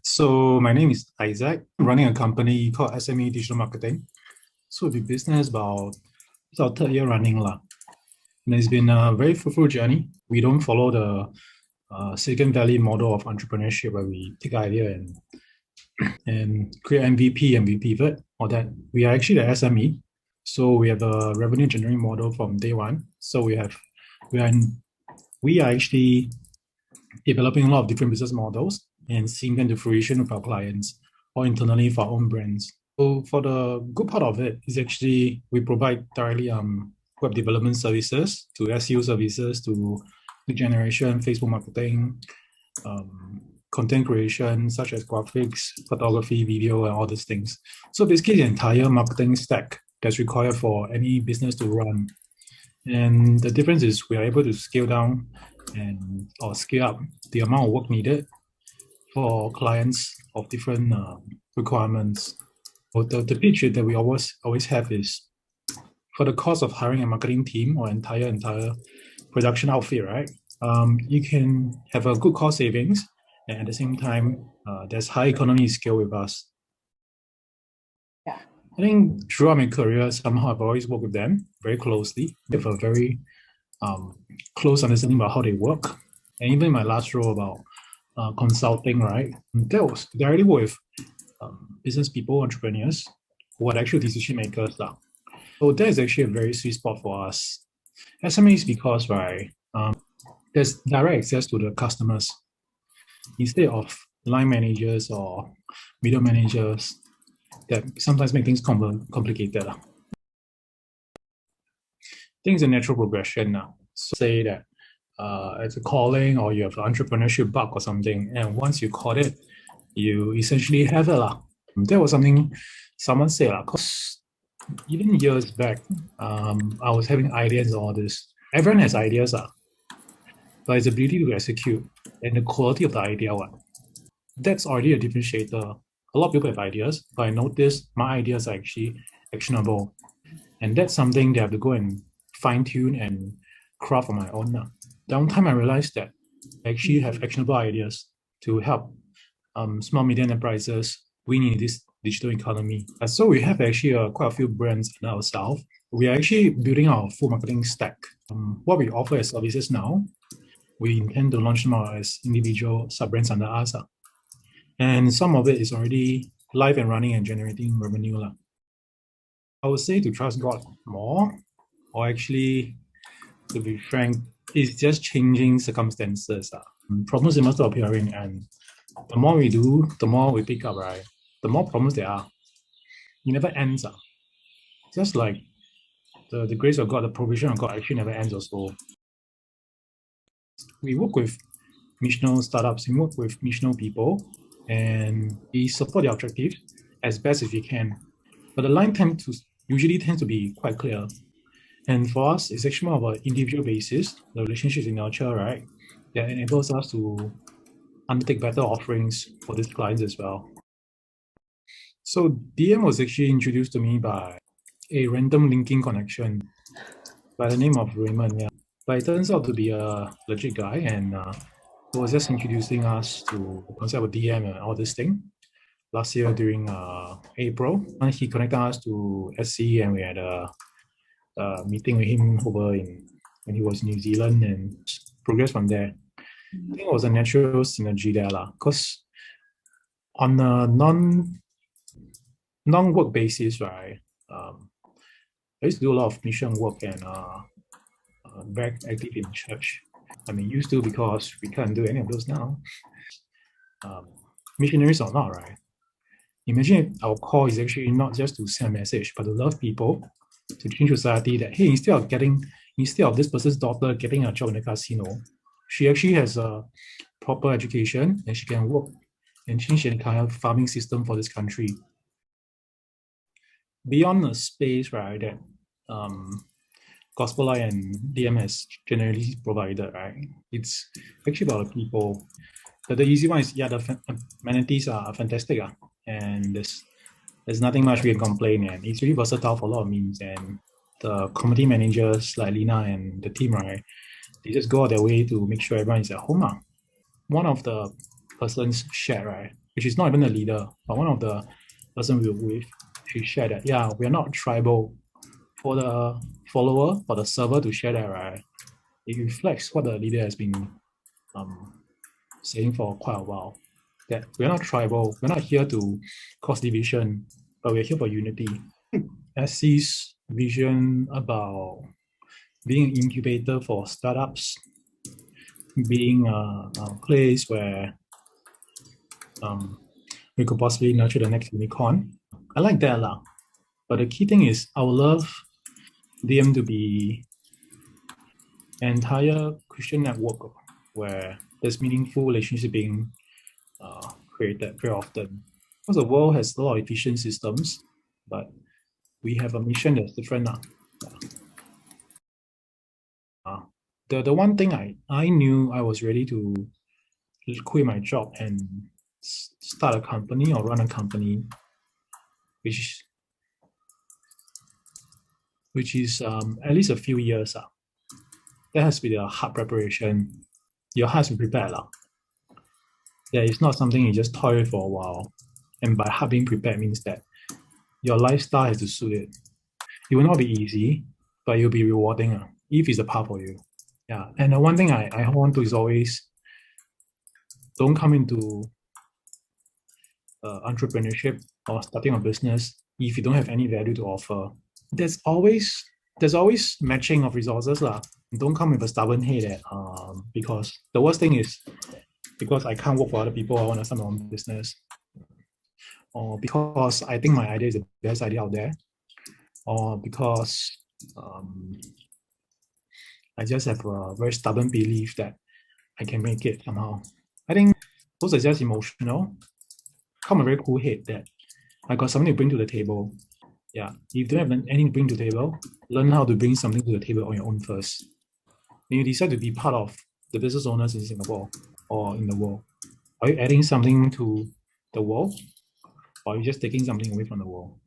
So my name is Isaac. I'm running a company called SME Digital Marketing. So the business it's our third year running lah. And it's been a very fruitful journey. We don't follow the Silicon Valley model of entrepreneurship where we take idea and create MVP and we pivot or that. We are actually the SME. So we have a revenue generating model from day one. So we are in, we are actually developing a lot of different business models and seeing them to fruition with our clients or internally for our own brands. So for the good part of it is actually we provide directly web development services to SEO services to lead generation, Facebook marketing, content creation such as graphics, photography, video, and all these things. So basically the entire marketing stack that's required for any business to run. And the difference is we are able to scale down or scale up the amount of work needed for clients of different requirements. The pitch that we always have is for the cost of hiring a marketing team or entire production outfit, right? You can have a good cost savings, and at the same time, there's high economy scale with us. Yeah. I think throughout my career, somehow I've always worked with them very closely. We have a very close understanding about how they work. And even in my last role about consulting, right? That was directly with business people, entrepreneurs, who are actual decision makers. So that is actually a very sweet spot for us. SMEs because, right, there's direct access to the customers instead of line managers or middle managers that sometimes make things complicated. I think it's a natural progression now. So say that it's a calling or you have an entrepreneurship bug or something, and once you caught it, you essentially have it. That was something someone said, because even years back, I was having ideas and all this. Everyone has ideas, but it's the ability to execute and the quality of the idea. That's already a differentiator. A lot of people have ideas, but I noticed my ideas are actually actionable. And that's something they have to go and fine tune and craft on my own. Down time, I realized that I actually have actionable ideas to help small medium enterprises win in this digital economy. So we have actually quite a few brands in ourselves. We are actually building our full marketing stack. What we offer as services now, we intend to launch them out as individual sub-brands under us. And some of it is already live and running and generating revenue. I would say to trust God more, or actually, to be frank, it's just changing circumstances. Problems must start appearing, and the more we do, the more we pick up, right? The more problems there are. It never ends. Just like the grace of God, the provision of God actually never ends also. We work with missional startups, we work with missional people, and we support their objectives as best as we can. But the line usually tends to be quite clear. And for us, it's actually more of an individual basis, the relationships in nurture, right? That enables us to undertake better offerings for these clients as well. So DM was actually introduced to me by a random linking connection by the name of Raymond. Yeah. But it turns out to be a legit guy, and he was just introducing us to the concept of DM and all this thing last year during April. And he connected us to SC, and we had a meeting with him when he was in New Zealand and progressed from there. I think it was a natural synergy there, because on a non-work basis, right? I used to do a lot of mission work and very active in church. I mean, used to because we can't do any of those now. Missionaries or not, right? Imagine our call is actually not just to send a message, but to love people, to change society. That hey, instead of this person's daughter getting a job in a casino, she actually has a proper education and she can work and change the entire farming system for this country. Beyond the space, right, that Gospel Light and DMS generally provided, right? It's actually about the people. But the easy one is, the amenities are fantastic, and there's nothing much we can complain, and it's really versatile for a lot of means. And the community managers like Lina and the team, right, they just go out their way to make sure everyone is at home. One of the persons shared, right? Which is not even the leader, but one of the person we were with, she shared that, yeah, we are not tribal. For the follower, for the server to share that, right? It reflects what the leader has been saying for quite a while. That we're not tribal, we're not here to cause division, but we're here for unity. SC's vision about being an incubator for startups, being a place where we could possibly nurture the next unicorn. I like that lah. But the key thing is, I would love them to be an entire Christian network where there's meaningful relationship being created very often. Because the world has a lot of efficient systems, but we have a mission that's different now. The one thing I knew I was ready to quit my job and start a company or run a company, which is at least a few years. That has to be the hard preparation. Your heart has to be prepared. Yeah, it's not something you just toil for a while. And by hard being prepared means that your lifestyle has to suit it. It will not be easy, but it'll be rewarding if it's a path for you. Yeah, and the one thing I hold on to is always don't come into entrepreneurship or starting a business if you don't have any value to offer. There's always matching of resources lah. Don't come with a stubborn head that because the worst thing is because I can't work for other people, I want to start my own business, or because I think my idea is the best idea out there, or because I just have a very stubborn belief that I can make it somehow. I think those are just emotional. Come a very cool head that I got something to bring to the table. Yeah, if you don't have anything to bring to the table, learn how to bring something to the table on your own first. When you decide to be part of the business owners in Singapore or in the world, are you adding something to the world, or are you just taking something away from the world?